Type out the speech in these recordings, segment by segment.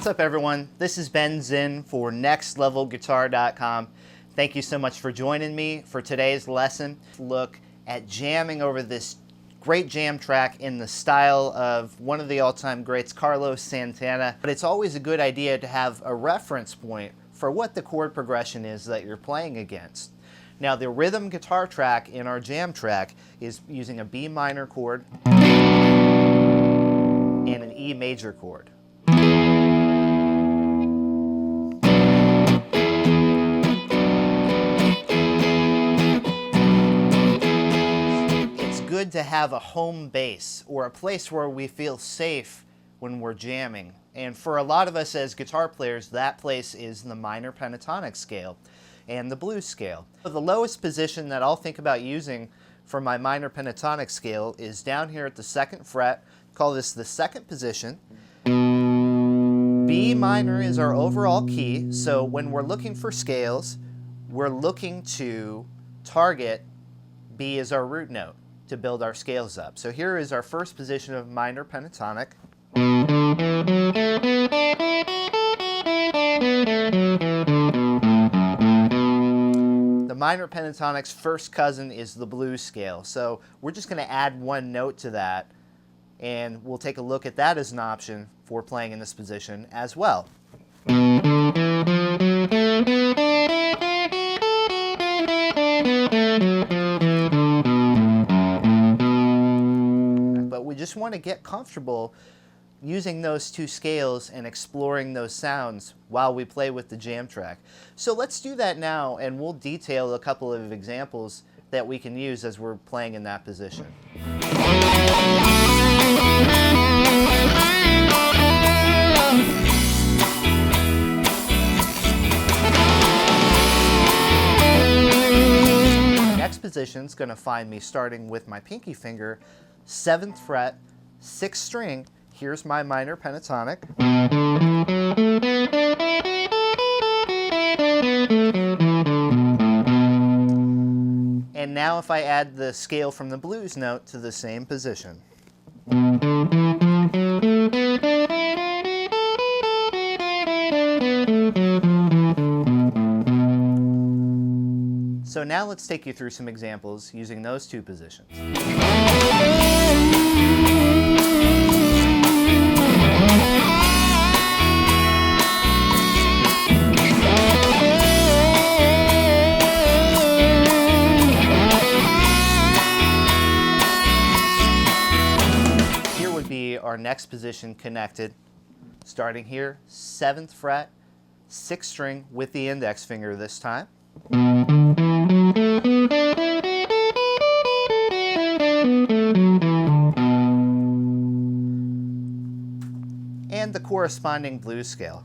up, everyone? This is Ben Zinn for NextLevelGuitar.com. Thank you so much for joining me for today's lesson. Look at jamming over this great jam track in the style of one of the all-time greats, Carlos Santana. But it's always a good idea to have a reference point for what the chord progression is that you're playing against. Now, the rhythm guitar track in our jam track is using a B minor chord and an E major chord. It's good to have a home base or a place where we feel safe when we're jamming. And for a lot of us as guitar players, that place is the minor pentatonic scale and the blues scale. The lowest position that I'll think about using for my minor pentatonic scale is down here at the 2nd fret. Call this the 2nd position. B minor is our overall key, so when we're looking for scales, we're looking to target B as our root note to build our scales up. So here is our first position of minor pentatonic. The minor pentatonic's first cousin is the blues scale, so we're just going to add one note to that, and we'll take a look at that as an option for playing in this position as well. But we just want to get comfortable using those two scales and exploring those sounds while we play with the jam track. So let's do that now, and we'll detail a couple of examples that we can use as we're playing in that position. Next position is going to find me starting with my pinky finger, 7th fret, 6th string. Here's my minor pentatonic. And now if I add the scale from the blues note to the same position. So now let's take you through some examples using those two positions. Our next position connected, starting here, 7th fret, 6th string with the index finger this time. And the corresponding blues scale.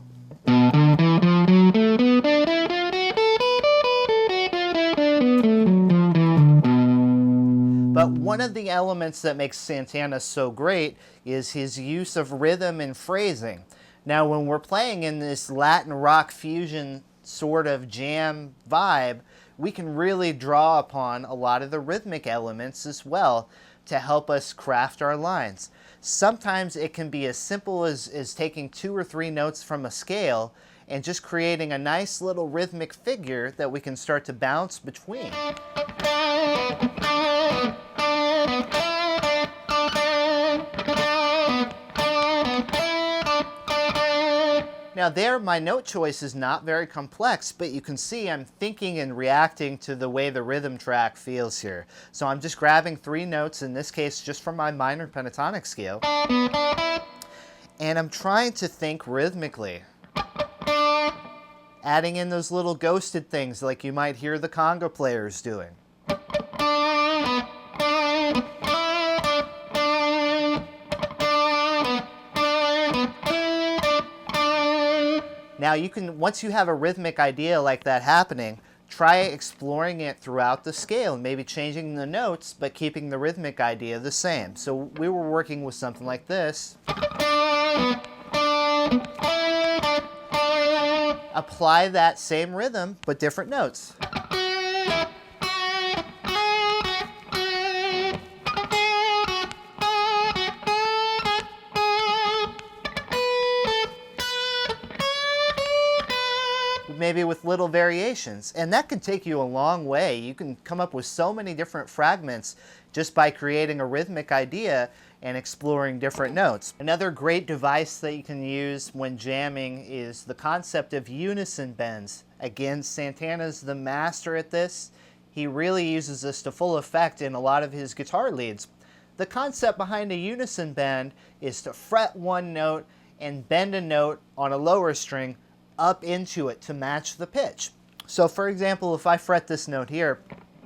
But one of the elements that makes Santana so great is his use of rhythm and phrasing. Now, when we're playing in this Latin rock fusion sort of jam vibe, we can really draw upon a lot of the rhythmic elements as well to help us craft our lines. Sometimes it can be as simple as taking 2 or 3 notes from a scale and just creating a nice little rhythmic figure that we can start to bounce between. Now there, my note choice is not very complex, but you can see I'm thinking and reacting to the way the rhythm track feels here. So I'm just grabbing 3 notes, in this case just from my minor pentatonic scale, and I'm trying to think rhythmically, adding in those little ghosted things like you might hear the conga players doing. Now you can, once you have a rhythmic idea like that happening, try exploring it throughout the scale, maybe changing the notes, but keeping the rhythmic idea the same. So we were working with something like this. Apply that same rhythm, but different notes. maybe with little variations. And that can take you a long way. You can come up with so many different fragments just by creating a rhythmic idea and exploring different notes. Another great device that you can use when jamming is the concept of unison bends. Again, Santana's the master at this. He really uses this to full effect in a lot of his guitar leads. The concept behind a unison bend is to fret one note and bend a note on a lower string up into it to match the pitch. So for example, if I fret this note here,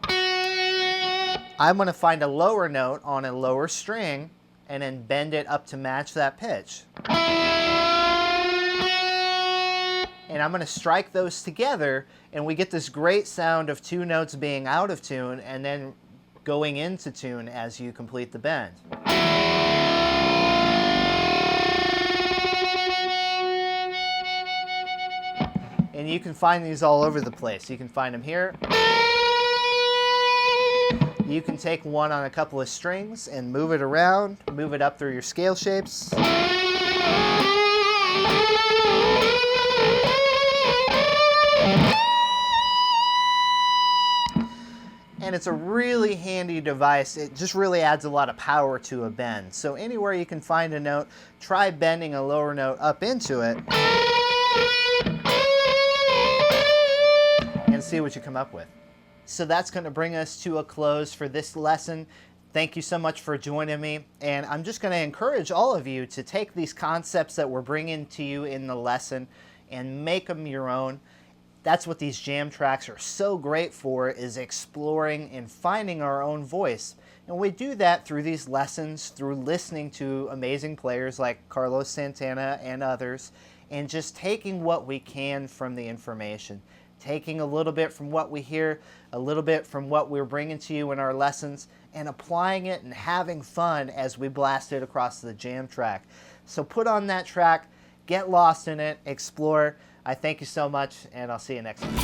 I'm going to find a lower note on a lower string and then bend it up to match that pitch. And I'm going to strike those together, and we get this great sound of two notes being out of tune and then going into tune as you complete the bend. And you can find these all over the place. You can find them here. You can take one on a couple of strings and move it around, move it up through your scale shapes. And it's a really handy device. It just really adds a lot of power to a bend. So anywhere you can find a note, try bending a lower note up into it and see what you come up with. So that's going to bring us to a close for this lesson. Thank you so much for joining me. And I'm just going to encourage all of you to take these concepts that we're bringing to you in the lesson and make them your own. That's what these jam tracks are so great for, is exploring and finding our own voice. And we do that through these lessons, through listening to amazing players like Carlos Santana and others, and just taking what we can from the information. Taking a little bit from what we hear, a little bit from what we're bringing to you in our lessons, and applying it and having fun as we blast it across the jam track. So put on that track, get lost in it, explore. I thank you so much, and I'll see you next time.